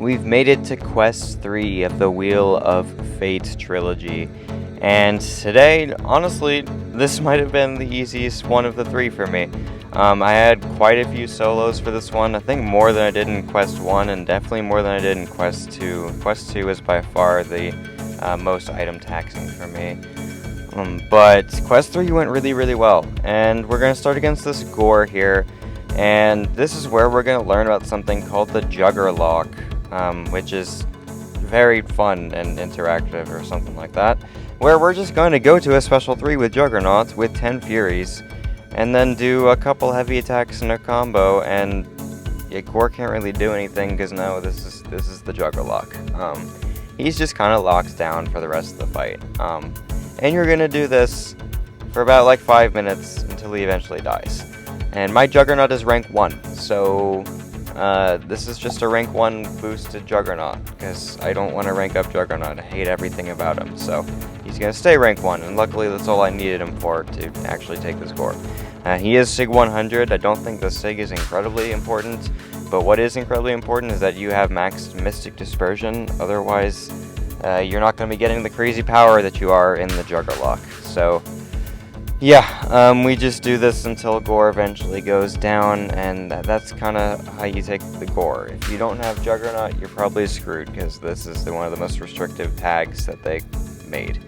We've made it to Quest 3 of the Wheel of Fate trilogy, and today, honestly, this might have been the easiest one of the three for me. I had quite a few solos for this one, I think more than I did in Quest 1, and definitely more than I did in Quest 2. Quest 2 is by far the most item taxing for me. But Quest 3 went really well, and we're going to start against this Gore here, and this is where we're going to learn about something called the Juggerlock, which is very fun and interactive or something like that, where we're just going to go to a special 3 with Juggernaut with 10 Furies, and then do a couple heavy attacks in a combo, and Gore can't really do anything because now this is the Juggerlock. He's just kind of locked down for the rest of the fight. And you're gonna do this for about like 5 minutes until he eventually dies. And my Juggernaut is rank 1, so this is just a rank 1 boosted Juggernaut, because I don't want to rank up Juggernaut. I hate everything about him, so he's gonna stay rank 1, and luckily that's all I needed him for to actually take this Gore. He is Sig 100. I don't think the Sig is incredibly important, but what is incredibly important is that you have maxed Mystic Dispersion, otherwise you're not going to be getting the crazy power that you are in the Juggerlock. So, yeah, we just do this until Gore eventually goes down, and that's kind of how you take the Gore. If you don't have Juggernaut, you're probably screwed, because this is one of the most restrictive tags that they made.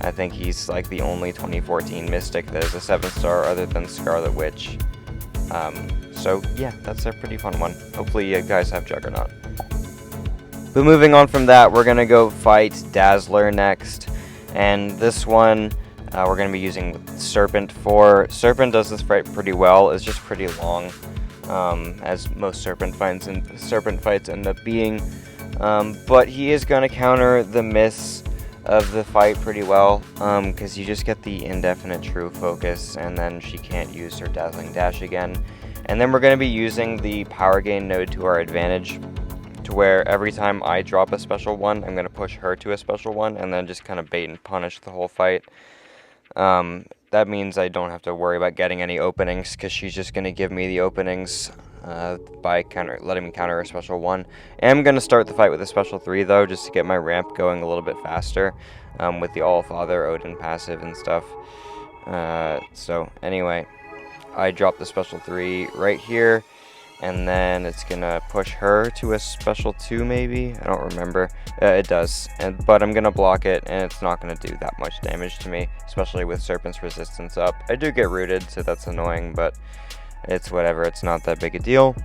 I think he's like the only 2014 Mystic that is a 7-star other than Scarlet Witch. So, yeah, that's a pretty fun one. Hopefully you guys have Juggernaut. But moving on from that, we're going to go fight Dazzler next, and this one we're going to be using Serpent for. Serpent does this fight pretty well. It's just pretty long, as most Serpent fights end up being, but he is going to counter the miss of the fight pretty well, because you just get the indefinite true focus, and then she can't use her Dazzling Dash again. And then we're going to be using the power gain node to our advantage, to where every time I drop a special one, I'm going to push her to a special one, and then just kind of bait and punish the whole fight. That means I don't have to worry about getting any openings, because she's just going to give me the openings by letting me counter a special one. I'm going to start the fight with a special 3, though, just to get my ramp going a little bit faster, with the All-Father Odin passive and stuff. So, anyway, I drop the special 3 right here, and then it's gonna push her to a special 2, maybe? I don't remember. It does, but I'm gonna block it, and it's not gonna do that much damage to me, especially with Serpent's resistance up. I do get rooted, so that's annoying, but it's whatever. It's not that big a deal.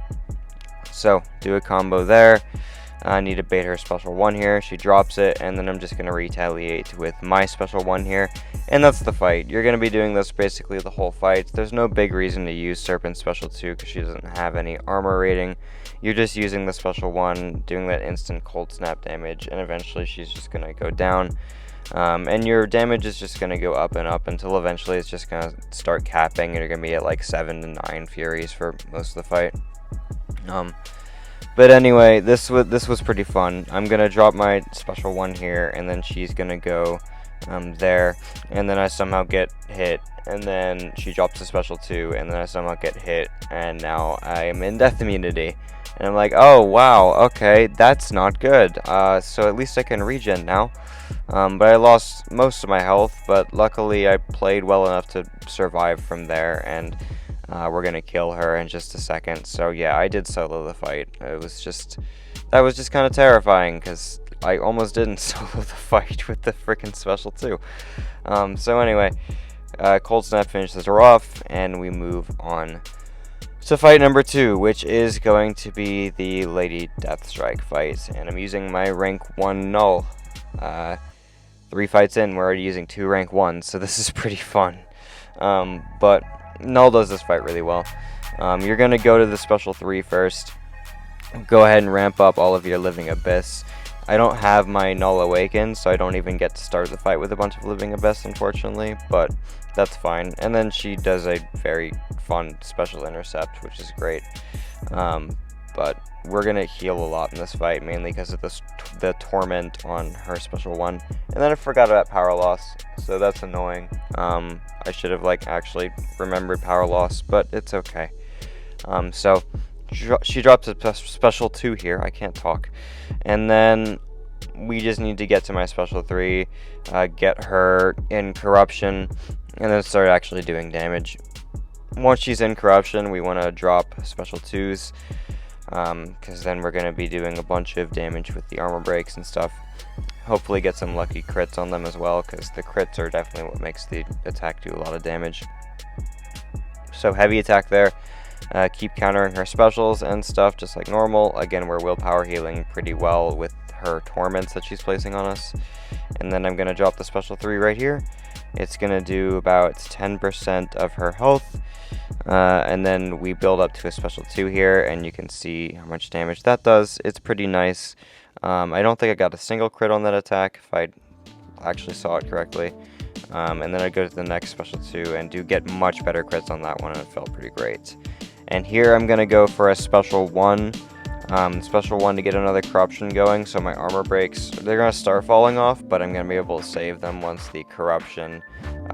So, do a combo there. I need to bait her special 1 here. She drops it, and then I'm just going to retaliate with my special 1 here. And that's the fight. You're going to be doing this basically the whole fight. There's no big reason to use Serpent's special 2 because she doesn't have any armor rating. You're just using the special 1, doing that instant cold snap damage, and eventually she's just going to go down. And your damage is just going to go up and up until eventually it's just going to start capping, and you're going to be at like 7 to 9 Furies for most of the fight. But anyway, this was pretty fun. I'm gonna drop my special 1 here, and then she's gonna go there, and then I somehow get hit, and then she drops a special 2, and then I somehow get hit, and now I am in death immunity. And I'm like, oh wow, okay, that's not good. So at least I can regen now. But I lost most of my health, but luckily I played well enough to survive from there, and we're gonna kill her in just a second. So yeah, I did solo the fight. That was just kind of terrifying, because I almost didn't solo the fight with the freaking special 2. So anyway, Cold Snap finishes her off, and we move on to fight number 2, which is going to be the Lady Deathstrike fight, and I'm using my rank 1 Null. 3 fights in, we're already using 2 rank 1s, so this is pretty fun. But Null does this fight really well. You're going to go to the special 3 first. Go ahead and ramp up all of your Living Abyss. I don't have my Null Awakened, so I don't even get to start the fight with a bunch of Living Abyss, unfortunately, but that's fine. And then she does a very fun special intercept, which is great. But we're going to heal a lot in this fight, mainly because of the Torment on her special 1. And then I forgot about Power Loss, so that's annoying. I should have actually remembered Power Loss, but it's okay. So she drops a special 2 here. I can't talk. And then we just need to get to my special 3, get her in corruption, and then start actually doing damage. Once she's in corruption, we want to drop special 2s, because then we're going to be doing a bunch of damage with the armor breaks and stuff. Hopefully get some lucky crits on them as well, because the crits are definitely what makes the attack do a lot of damage. So heavy attack there. Keep countering her specials and stuff just like normal. Again, we're willpower healing pretty well with her torments that she's placing on us. And then I'm going to drop the special 3 right here. It's going to do about 10% of her health. And then we build up to a special 2 here, and you can see how much damage that does. It's pretty nice. I don't think I got a single crit on that attack, if I actually saw it correctly. And then I go to the next special 2 and do get much better crits on that one, and it felt pretty great. And here I'm going to go for a special 1. Special 1 to get another corruption going, so my armor breaks, they're going to start falling off, but I'm going to be able to save them once the corruption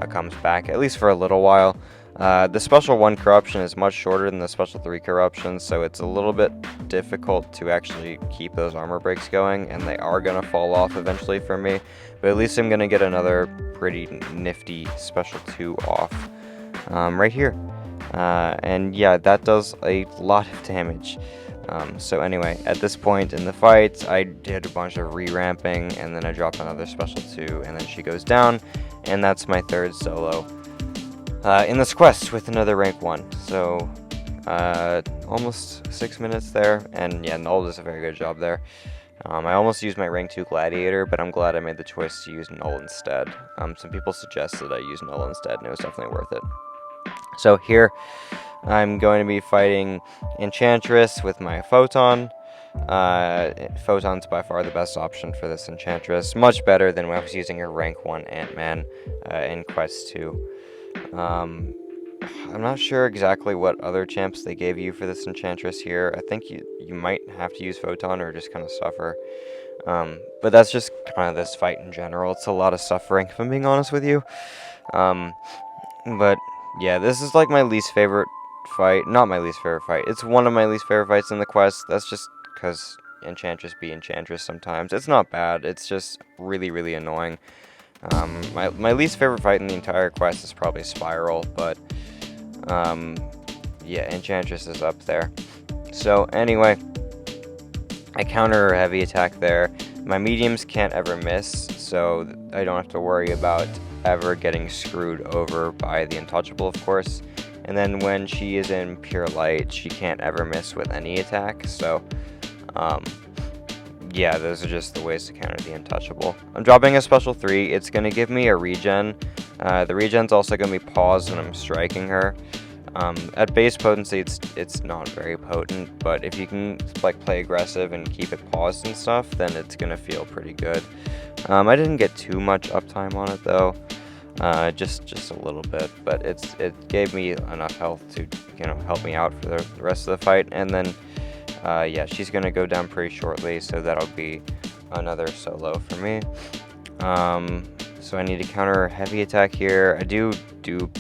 comes back, at least for a little while. The special 1 corruption is much shorter than the special 3 corruption, so it's a little bit difficult to actually keep those armor breaks going, and they are going to fall off eventually for me, but at least I'm going to get another pretty nifty special 2 off right here. And yeah, that does a lot of damage. So anyway, at this point in the fight, I did a bunch of re-ramping, and then I dropped another special 2, and then she goes down, and that's my 3rd solo in this quest with another rank 1. So almost 6 minutes there, and yeah, Null does a very good job there. I almost used my rank 2 Gladiator, but I'm glad I made the choice to use Null instead. Some people suggested I use Null instead, and it was definitely worth it. So here, I'm going to be fighting Enchantress with my Photon. Photon's by far the best option for this Enchantress. Much better than when I was using her rank 1 Ant-Man in Quest 2. I'm not sure exactly what other champs they gave you for this Enchantress here. I think you might have to use Photon or just kind of suffer. But that's just kind of this fight in general. It's a lot of suffering, if I'm being honest with you. But yeah, this is like my least favorite fight. Not my least favorite fight. It's one of my least favorite fights in the quest. That's just because Enchantress be Enchantress sometimes. It's not bad. It's just really, really annoying. My least favorite fight in the entire quest is probably Spiral, but yeah, Enchantress is up there. So anyway, I counter her heavy attack there. My mediums can't ever miss, so I don't have to worry about ever getting screwed over by the Untouchable, of course. And then when she is in Pure Light, she can't ever miss with any attack, so yeah, those are just the ways to counter the Untouchable. I'm dropping a special 3. It's going to give me a regen. The regen's also going to be paused when I'm striking her. At base potency, it's not very potent, but if you can like play aggressive and keep it paused and stuff, then it's going to feel pretty good. I didn't get too much uptime on it though. Just a little bit, but it gave me enough health to help me out for the rest of the fight. And then yeah, she's gonna go down pretty shortly, so that'll be another solo for me. So I need to counter heavy attack here. I do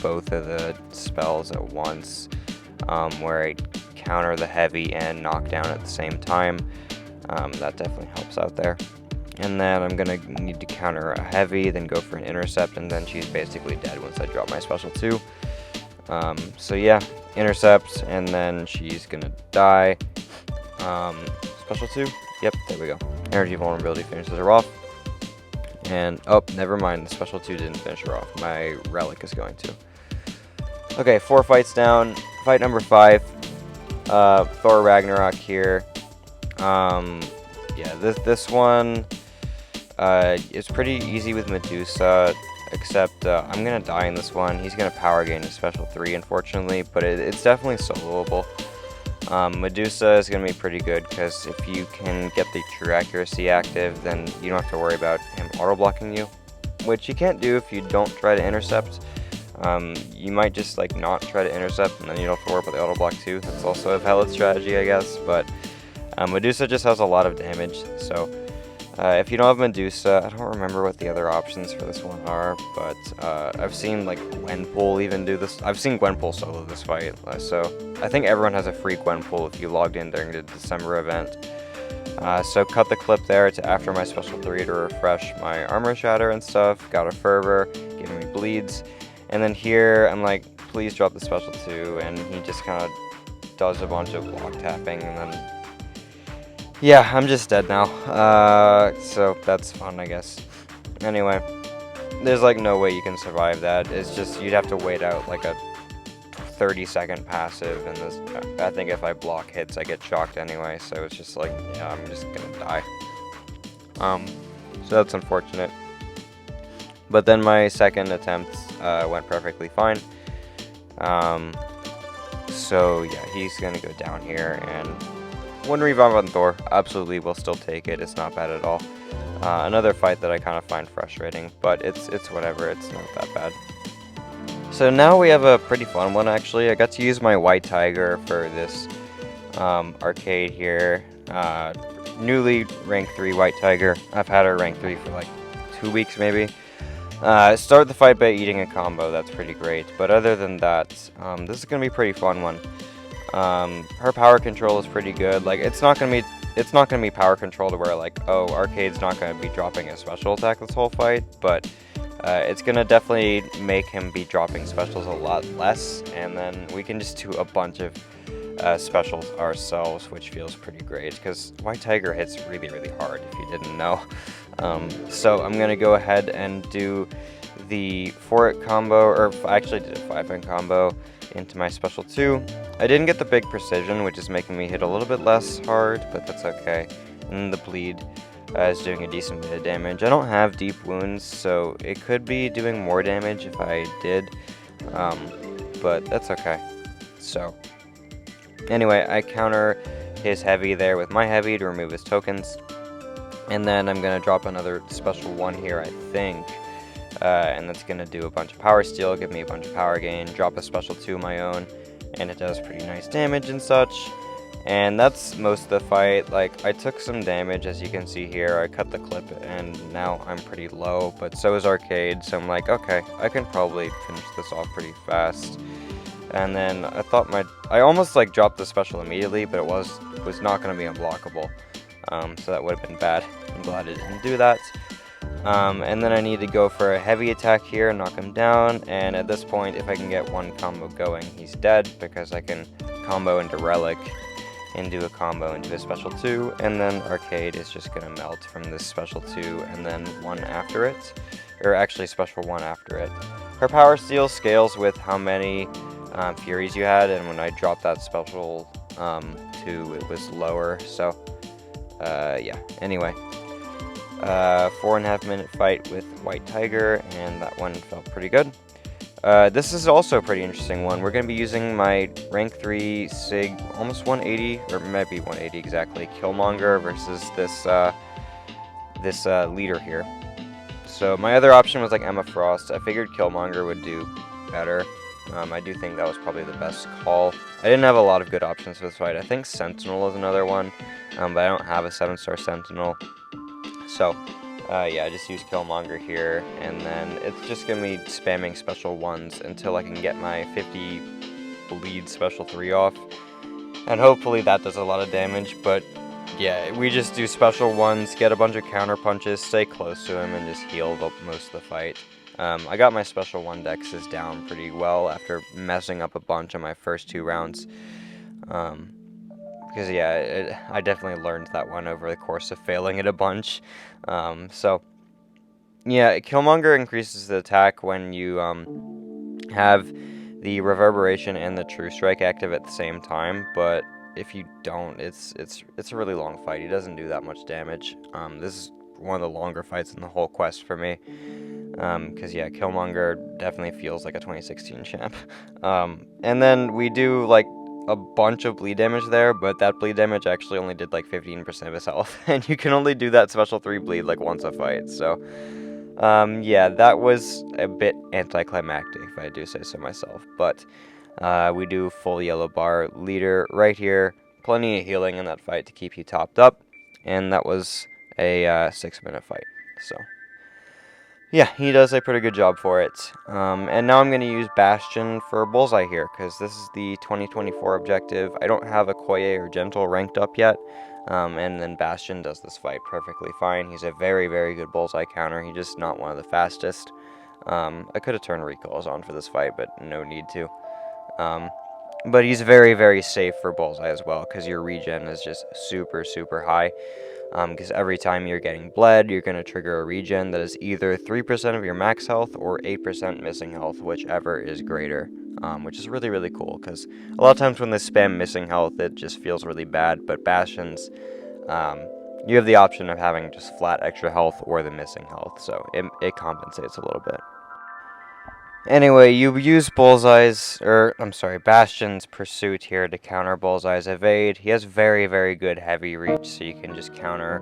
both of the spells at once, where I counter the heavy and knock down at the same time. That definitely helps out there. And then I'm gonna need to counter a heavy, then go for an intercept, and then she's basically dead once I drop my special 2. So yeah, intercept, and then she's gonna die. Special 2, yep, there we go. Energy vulnerability finishes her off. And, oh, never mind, the special 2 didn't finish her off. My relic is going to. Okay, 4 fights down. Fight number 5. Thor Ragnarok here. Yeah, this one is pretty easy with Medusa, except I'm going to die in this one. He's going to power gain a special 3, unfortunately, but it's definitely soloable. Medusa is going to be pretty good, because if you can get the true accuracy active, then you don't have to worry about him auto-blocking you, which you can't do if you don't try to intercept. You might just like not try to intercept, and then you don't have to worry about the auto-block too. That's also a valid strategy, I guess, but Medusa just has a lot of damage, so If you don't have Medusa, I don't remember what the other options for this one are, but I've seen like Gwenpool even do this. I've seen Gwenpool solo this fight, so I think everyone has a free Gwenpool if you logged in during the December event. So cut the clip there to after my special 3 to refresh my armor shatter and stuff. Got a fervor, giving me bleeds, and then here I'm like, please drop the special 2, and he just kind of does a bunch of block tapping, and then yeah, I'm just dead now. So that's fun, I guess. Anyway, there's like no way you can survive that. It's just you'd have to wait out like a 30-second passive, and this, I think if I block hits, I get shocked anyway. So it's just like, yeah, I'm just gonna die. So that's unfortunate. But then my second attempt went perfectly fine. So yeah, he's gonna go down here, and one revive on Thor, absolutely will still take it. It's not bad at all. Another fight that I kind of find frustrating, but it's whatever. It's not that bad. So now we have a pretty fun one, actually. I got to use my White Tiger for this arcade here. Newly rank 3 White Tiger. I've had her rank 3 for like 2 weeks maybe. Start the fight by eating a combo. That's pretty great. But other than that, this is gonna be a pretty fun one. Her power control is pretty good. Like it's not gonna be power control to where like, oh, Arcade's not gonna be dropping a special attack this whole fight, but it's gonna definitely make him be dropping specials a lot less, and then we can just do a bunch of specials ourselves, which feels pretty great because White Tiger hits really, really hard if you didn't know. So I'm gonna go ahead and do the 4-hit combo, or I actually did a 5-hit combo into my special 2. I didn't get the big precision, which is making me hit a little bit less hard, but that's okay. And the bleed is doing a decent bit of damage. I don't have deep wounds, so it could be doing more damage if I did, but that's okay. So anyway, I counter his heavy there with my heavy to remove his tokens, and then I'm gonna drop another special 1 here, I think. And that's going to do a bunch of power steal, give me a bunch of power gain, drop a special 2 of my own, and it does pretty nice damage and such. And that's most of the fight. Like, I took some damage, as you can see here. I cut the clip, and now I'm pretty low, but so is Arcade, so I'm like, okay, I can probably finish this off pretty fast. And then I thought I almost like dropped the special immediately, but it was not going to be unblockable. So that would have been bad. I'm glad I didn't do that. And then I need to go for a heavy attack here and knock him down, and at this point, if I can get one combo going, he's dead, because I can combo into Relic and do a combo into his special 2, and then Arcade is just going to melt from this special 2 and then 1 after it, or actually special 1 after it. Her power steal scales with how many Furies you had, and when I dropped that special 2, it was lower, so yeah, anyway. 4.5 minute fight with White Tiger, and that one felt pretty good. This is also a pretty interesting one. We're going to be using my rank 3 Sig, almost 180, or maybe 180 exactly, Killmonger versus this leader here. So my other option was like Emma Frost. I figured Killmonger would do better. I do think that was probably the best call. I didn't have a lot of good options for this fight. I think Sentinel is another one, but I don't have a 7-star Sentinel. So, yeah, I just use Killmonger here, and then it's just going to be spamming special 1s until I can get my 50 bleed special 3 off. And hopefully that does a lot of damage, but yeah, we just do special 1s, get a bunch of counter punches, stay close to him, and just heal most of the fight. I got my special 1 dexes down pretty well after messing up a bunch on my first 2 rounds. Because yeah, I definitely learned that one over the course of failing it a bunch. So yeah, Killmonger increases the attack when you have the Reverberation and the True Strike active at the same time, but if you don't, it's a really long fight. He doesn't do that much damage. This is one of the longer fights in the whole quest for me. Because yeah, Killmonger definitely feels like a 2016 champ. And then we do like a bunch of bleed damage there, but that bleed damage actually only did like 15% of his health, and you can only do that special 3 bleed like once a fight, so yeah, that was a bit anticlimactic if I do say so myself, but we do full yellow bar leader right here, plenty of healing in that fight to keep you topped up, and that was a 6-minute fight. So yeah, he does a pretty good job for it. And now I'm going to use Bastion for Bullseye here, because this is the 2024 objective. I don't have a Koye or Gentle ranked up yet, and then Bastion does this fight perfectly fine. He's a very, very good Bullseye counter. He's just not one of the fastest. I could have turned recalls on for this fight, but no need to. But he's very, very safe for Bullseye as well, because your regen is just super, super high. Because every time you're getting bled, you're going to trigger a regen that is either 3% of your max health or 8% missing health, whichever is greater, which is really, really cool, because a lot of times when they spam missing health, it just feels really bad, but Bastions, you have the option of having just flat extra health or the missing health, so it compensates a little bit. Anyway, you use Bastion's Pursuit here to counter Bullseye's Evade. He has very, very good heavy reach, so you can just counter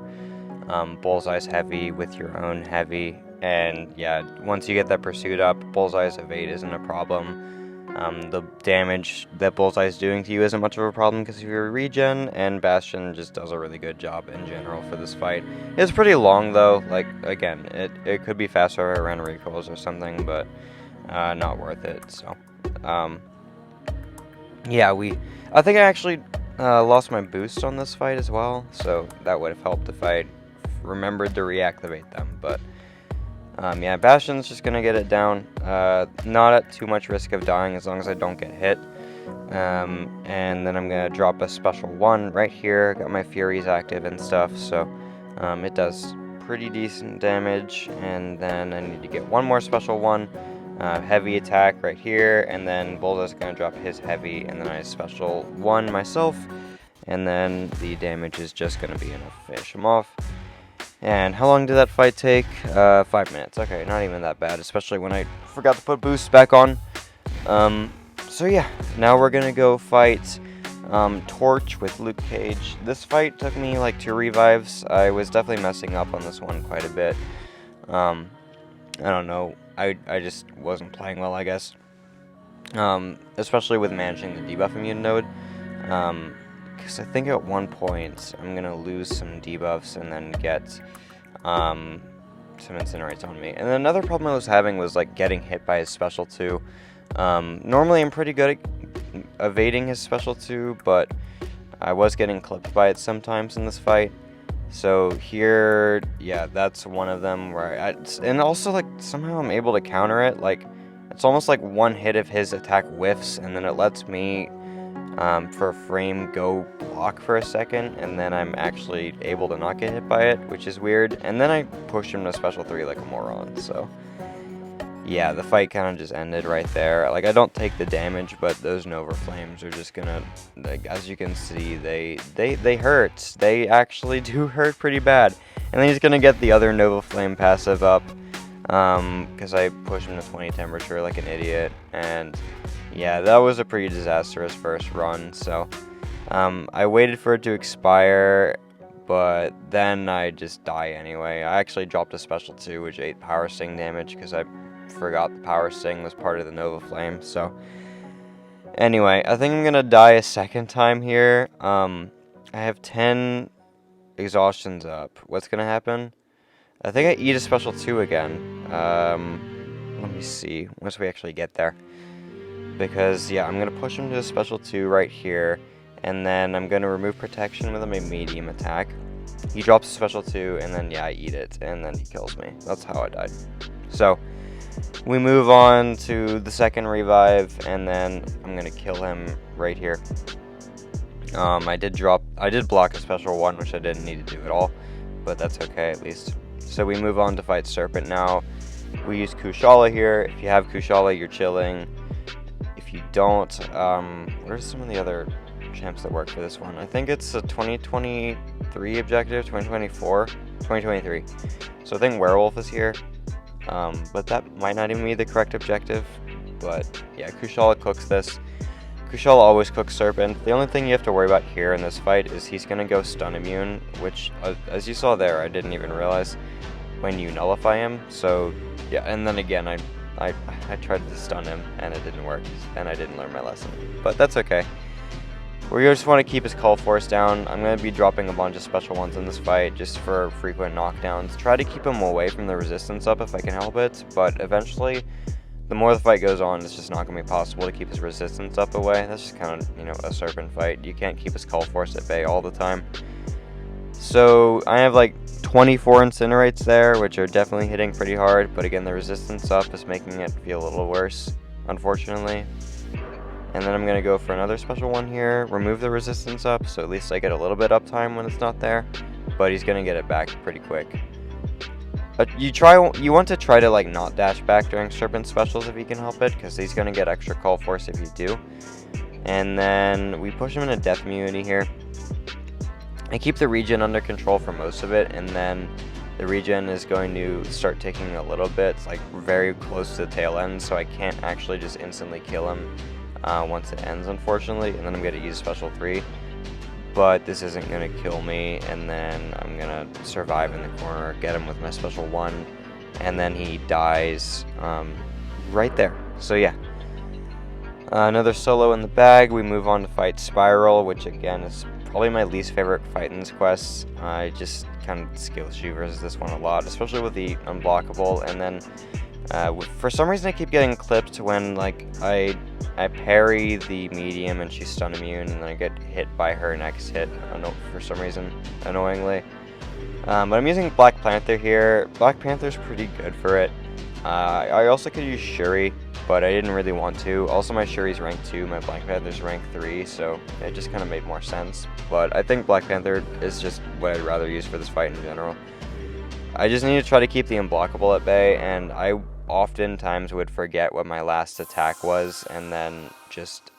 Bullseye's heavy with your own heavy. And yeah, once you get that Pursuit up, Bullseye's Evade isn't a problem. The damage that Bullseye's doing to you isn't much of a problem because of your regen, and Bastion just does a really good job in general for this fight. It's pretty long though, like, again, it could be faster if I ran recalls or something, but not worth it. So yeah, I think I actually lost my boost on this fight as well, so that would have helped if I remembered to reactivate them. But yeah, Bastion's just gonna get it down, not at too much risk of dying as long as I don't get hit. And then I'm gonna drop a special 1 right here. Got my Furies active and stuff, so it does pretty decent damage. And then I need to get one more special 1. Heavy attack right here, and then Bullseye's gonna drop his heavy, and then I special 1 myself, and then the damage is just gonna be enough to finish him off. And how long did that fight take? 5 minutes. Okay, not even that bad, especially when I forgot to put boosts back on. So yeah, now we're gonna go fight Torch with Luke Cage. This fight took me like 2 revives. I was definitely messing up on this one quite a bit. I don't know. I just wasn't playing well, I guess. Especially with managing the debuff immune node. Because I think at one point I'm going to lose some debuffs and then get some incinerates on me. And another problem I was having was like getting hit by his special 2. Normally I'm pretty good at evading his special 2, but I was getting clipped by it sometimes in this fight. So here, yeah, that's one of them where and also like somehow I'm able to counter it. Like it's almost like one hit of his attack whiffs, and then it lets me for a frame go block for a second, and then I'm actually able to not get hit by it, which is weird. And then I push him to special 3 like a moron. So yeah, the fight kind of just ended right there. Like, I don't take the damage, but those Nova Flames are just gonna, like, as you can see, they hurt. They actually do hurt pretty bad. And then he's gonna get the other Nova Flame passive up, because I pushed him to 20 temperature like an idiot. And yeah, that was a pretty disastrous first run. So I waited for it to expire, but then I just die anyway. I actually dropped a special 2, which ate power sting damage, because I forgot the power sting was part of the Nova Flame. So anyway, I think I'm gonna die a second time here. I have 10 exhaustions up. What's gonna happen? I think I eat a special 2 again. Let me see once we actually get there, because yeah, I'm gonna push him to a special 2 right here, and then I'm gonna remove protection with him a medium attack. He drops a special 2, and then yeah, I eat it, and then he kills me. That's how I died. So we move on to the second revive, and then I'm gonna kill him right here. I did block a special 1, which I didn't need to do at all, but that's okay at least. So we move on to fight Serpent now. We use Kushala here. If you have Kushala, you're chilling. If you don't, what are some of the other champs that work for this one? I think it's a 2023 objective, 2024, 2023. So I think Werewolf is here. But that might not even be the correct objective. But yeah, Kushala cooks this. Kushala always cooks Serpent. The only thing you have to worry about here in this fight is he's going to go stun immune, which, as you saw there, I didn't even realize when you nullify him. So yeah, and then again, I tried to stun him, and it didn't work, and I didn't learn my lesson. But that's okay. We just want to keep his call force down. I'm going to be dropping a bunch of special ones in this fight just for frequent knockdowns. Try to keep him away from the resistance up if I can help it, but eventually, the more the fight goes on, it's just not going to be possible to keep his resistance up away. That's just kind of, a serpent fight. You can't keep his call force at bay all the time. So I have like 24 incinerates there, which are definitely hitting pretty hard, but again, the resistance up is making it feel a little worse, unfortunately. And then I'm going to go for another special one here, remove the resistance up, so at least I get a little bit uptime when it's not there, but he's going to get it back pretty quick. But you want to try to like not dash back during Serpent specials if you can help it, because he's going to get extra call force if you do. And then we push him into death immunity here. I keep the regen under control for most of it, and then the regen is going to start taking a little bit, it's like very close to the tail end, so I can't actually just instantly kill him once it ends, unfortunately. And then I'm going to use special 3, but this isn't going to kill me, and then I'm going to survive in the corner, get him with my special 1, and then he dies right there. So yeah, another solo in the bag. We move on to fight Spiral, which again is probably my least favorite fight in this quest. I just kind of skills you versus this one a lot, especially with the unblockable, and then for some reason I keep getting clipped when like I parry the medium and she's stun immune, and then I get hit by her next hit for some reason, annoyingly. But I'm using Black Panther here. Black Panther's pretty good for it. I also could use Shuri, but I didn't really want to. Also, my Shuri's rank 2, my Black Panther's rank 3, so it just kind of made more sense. But I think Black Panther is just what I'd rather use for this fight in general. I just need to try to keep the unblockable at bay, and I oftentimes would forget what my last attack was and then just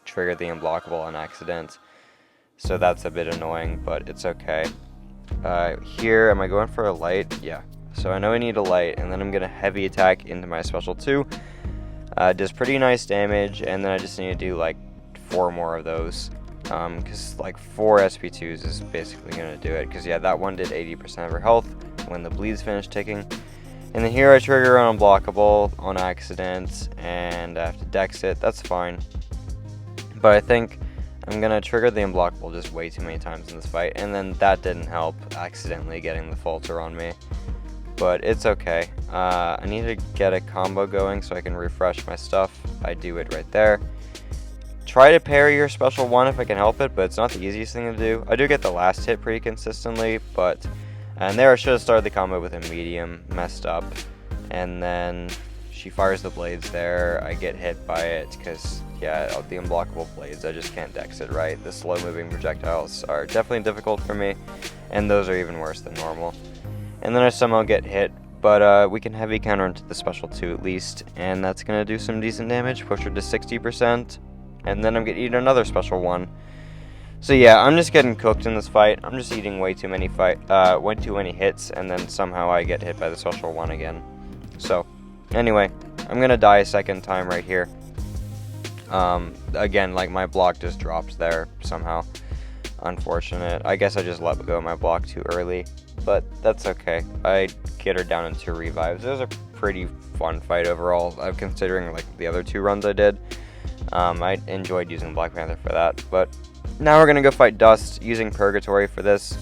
trigger the unblockable on accident. So that's a bit annoying, but it's okay. Here, am I going for a light? Yeah. So I know I need a light, and then I'm going to heavy attack into my special 2. Does pretty nice damage, and then I just need to do like 4 more of those. Because like 4 SP2s is basically going to do it. Because yeah, that one did 80% of her health when the bleed's finished ticking. And then here I trigger an unblockable on accident, and I have to dex it. That's fine. But I think I'm going to trigger the unblockable just way too many times in this fight, and then that didn't help, accidentally getting the falter on me. But it's okay. I need to get a combo going so I can refresh my stuff. I do it right there. Try to parry your special 1 if I can help it, but it's not the easiest thing to do. I do get the last hit pretty consistently, and there I should have started the combo with a medium, messed up. And then she fires the blades there. I get hit by it because, yeah, the unblockable blades, I just can't dex it right. The slow moving projectiles are definitely difficult for me, and those are even worse than normal. And then I somehow get hit, but we can heavy counter into the special 2 at least, and that's going to do some decent damage, push her to 60%, and then I'm going to eat another special 1. So yeah, I'm just getting cooked in this fight. I'm just eating way too many hits, and then somehow I get hit by the special 1 again. So, anyway, I'm going to die a second time right here. Again, like my block just dropped there somehow. Unfortunate. I guess I just let go of my block too early, but that's okay. I get her down in 2 revives. It was a pretty fun fight overall, considering like the other 2 runs I did. I enjoyed using Black Panther for that, but now we're gonna go fight Dust using Purgatory for this.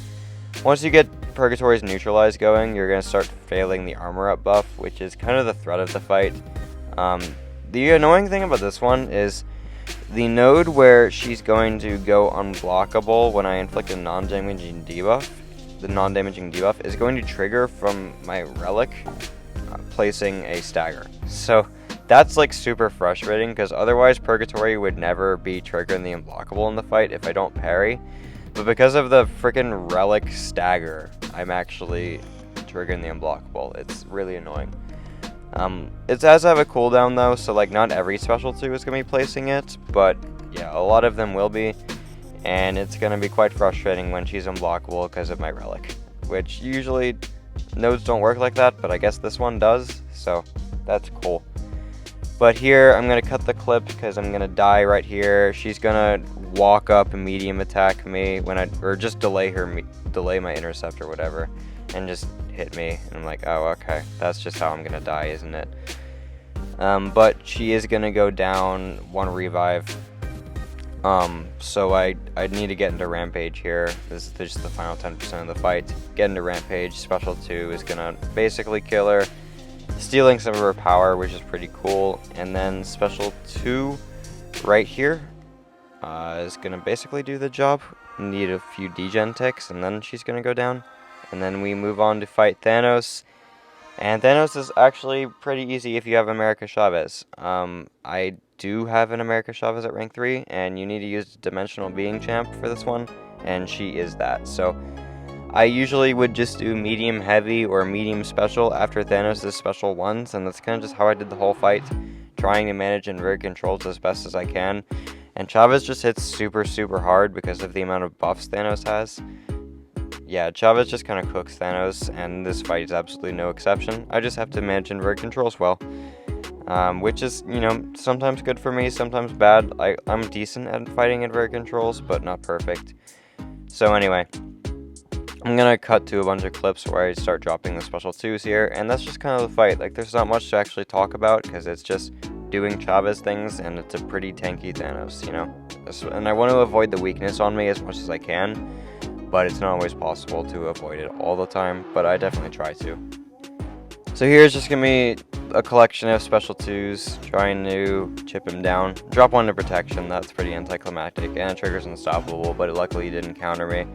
Once you get Purgatory's neutralize going, you're gonna start failing the armor up buff, which is kind of the threat of the fight. The annoying thing about this one is the node where she's going to go unblockable when I inflict a non-damaging debuff. The non-damaging debuff is going to trigger from my relic placing a stagger. So that's like super frustrating, because otherwise Purgatory would never be triggering the unblockable in the fight if I don't parry. But because of the freaking relic stagger, I'm actually triggering the unblockable. It's really annoying. It does have a cooldown though, so like not every special 2 is going to be placing it, but yeah, a lot of them will be, and it's going to be quite frustrating when she's unblockable because of my relic, which usually nodes don't work like that, but I guess this one does, so that's cool. But here, I'm going to cut the clip because I'm going to die right here. She's going to walk up and medium attack me or just delay my intercept or whatever, and just hit me. And I'm like, oh, okay, that's just how I'm going to die, isn't it? But she is going to go down 1 revive. So I need to get into Rampage here. This is just the final 10% of the fight. Get into Rampage. Special 2 is gonna basically kill her, stealing some of her power, which is pretty cool. And then Special 2 right here is gonna basically do the job. Need a few degen ticks, and then she's gonna go down. And then we move on to fight Thanos. And Thanos is actually pretty easy if you have America Chavez. I do have an America Chavez at rank 3, and you need to use Dimensional Being Champ for this one, and she is that. So I usually would just do medium heavy or medium special after Thanos' special ones, and that's kind of just how I did the whole fight, trying to manage invert controls as best as I can. And Chavez just hits super hard because of the amount of buffs Thanos has. Yeah, Chavez just kind of cooks Thanos, and this fight is absolutely no exception. I just have to manage invert controls well, which is, you know, sometimes good for me, sometimes bad. I'm decent at fighting invert controls, but not perfect. So anyway, I'm gonna cut to a bunch of clips where I start dropping the special 2s here, and that's just kind of the fight. Like, there's not much to actually talk about, because it's just doing Chavez things, and it's a pretty tanky Thanos, you know? And I want to avoid the weakness on me as much as I can, but it's not always possible to avoid it all the time, but I definitely try to. So here's just gonna be a collection of special 2s, trying to chip him down. Drop 1 to protection, that's pretty anticlimactic, and it triggers unstoppable, but luckily he didn't counter me.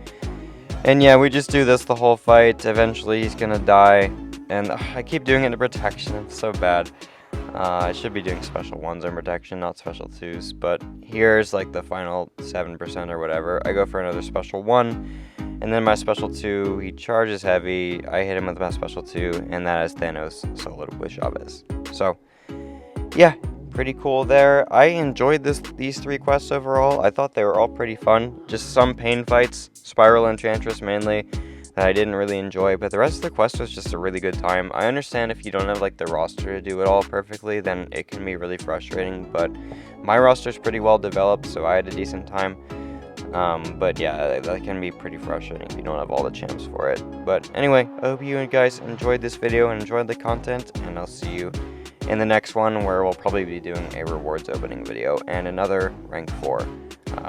And yeah, we just do this the whole fight. Eventually he's gonna die, and I keep doing it to protection, it's so bad. I should be doing special 1s in protection, not special 2s, but here's like the final 7% or whatever. I go for another special 1, and then my special 2, he charges heavy, I hit him with my special 2, and that is Thanos soloed with Chavez. So, yeah, pretty cool there. I enjoyed these 3 quests overall. I thought they were all pretty fun. Just some pain fights, Spiral Enchantress mainly, that I didn't really enjoy, but the rest of the quest was just a really good time. I understand if you don't have like the roster to do it all perfectly, then it can be really frustrating, but my roster's pretty well developed, so I had a decent time. But yeah, that can be pretty frustrating if you don't have all the champs for it. But anyway, I hope you guys enjoyed this video and enjoyed the content, and I'll see you in the next one, where we'll probably be doing a rewards opening video and another rank 4,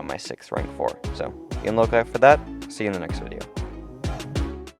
my 6th rank 4. So be on the lookout for that. See you in the next video.